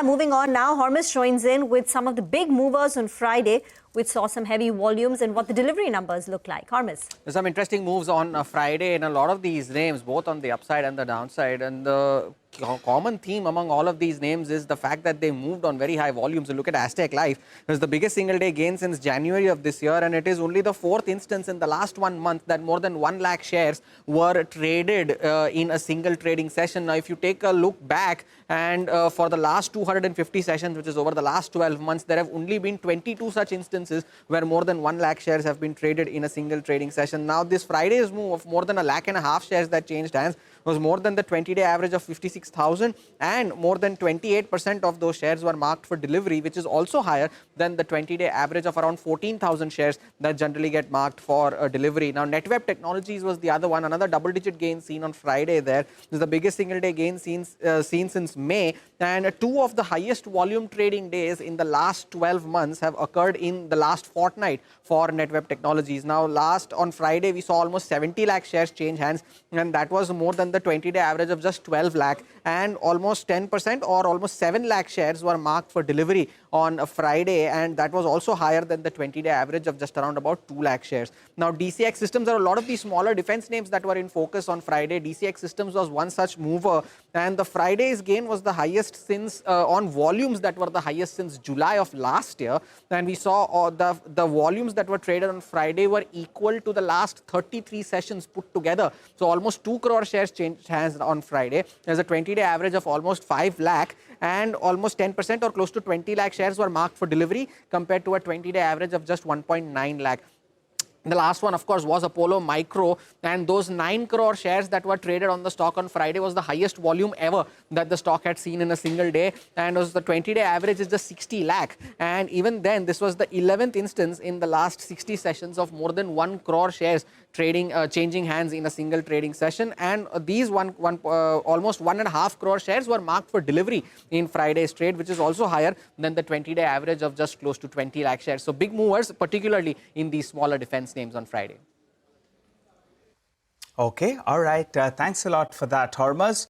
Moving on now, Hormuz joins in with some of the big movers on Friday, which saw some heavy volumes and what the delivery numbers look like. Hormuz. There's some interesting moves on Friday in a lot of these names, both on the upside and the downside. And the common theme among all of these names is the fact that they moved on very high volumes. You look at Astec Life, it was the biggest single day gain since January of this year, and it is only the fourth instance in the last 1 month that more than 1 lakh shares were traded in a single trading session. Now, if you take a look back and for the last 250 sessions, which is over the last 12 months, there have only been 22 such instances where more than 1 lakh shares have been traded in a single trading session. Now, this Friday's move of more than 1.5 lakh shares that changed hands was more than the 20-day average of 56,000, and more than 28% of those shares were marked for delivery, which is also higher than the 20-day average of around 14,000 shares that generally get marked for delivery. Now, Netweb Technologies was the other one, another double-digit gain seen on Friday there. This is the biggest single-day gain seen since May, and two of the highest volume trading days in the last 12 months have occurred in the last fortnight for Netweb Technologies. Now, last on Friday, we saw almost 70 lakh shares change hands, and that was more than the 20-day average of just 12 lakh, and almost 10% or almost 7 lakh shares were marked for delivery on a Friday, and that was also higher than the 20-day average of just around about 2 lakh shares. Now, DCX Systems, are a lot of these smaller defense names that were in focus on Friday. DCX Systems was one such mover, and the Friday's gain was the highest since on volumes that were the highest since July of last year, and we saw the volumes that were traded on Friday were equal to the last 33 sessions put together. So almost 2 crore shares changed hands on Friday. There's a 20-day average of almost 5 lakh, and almost 10% or close to 20 lakh shares were marked for delivery compared to a 20-day average of just 1.9 lakh. The last one, of course, was Apollo Micro, and those 9 crore shares that were traded on the stock on Friday was the highest volume ever that the stock had seen in a single day, and was the 20-day average is just 60 lakh. And even then, this was the 11th instance in the last 60 sessions of more than 1 crore shares changing hands in a single trading session, and these almost 1.5 crore shares were marked for delivery in Friday's trade, which is also higher than the 20-day average of just close to 20 lakh shares. So big movers, particularly in these smaller defense names on Friday. Okay, all right. Thanks a lot for that, Hormuz.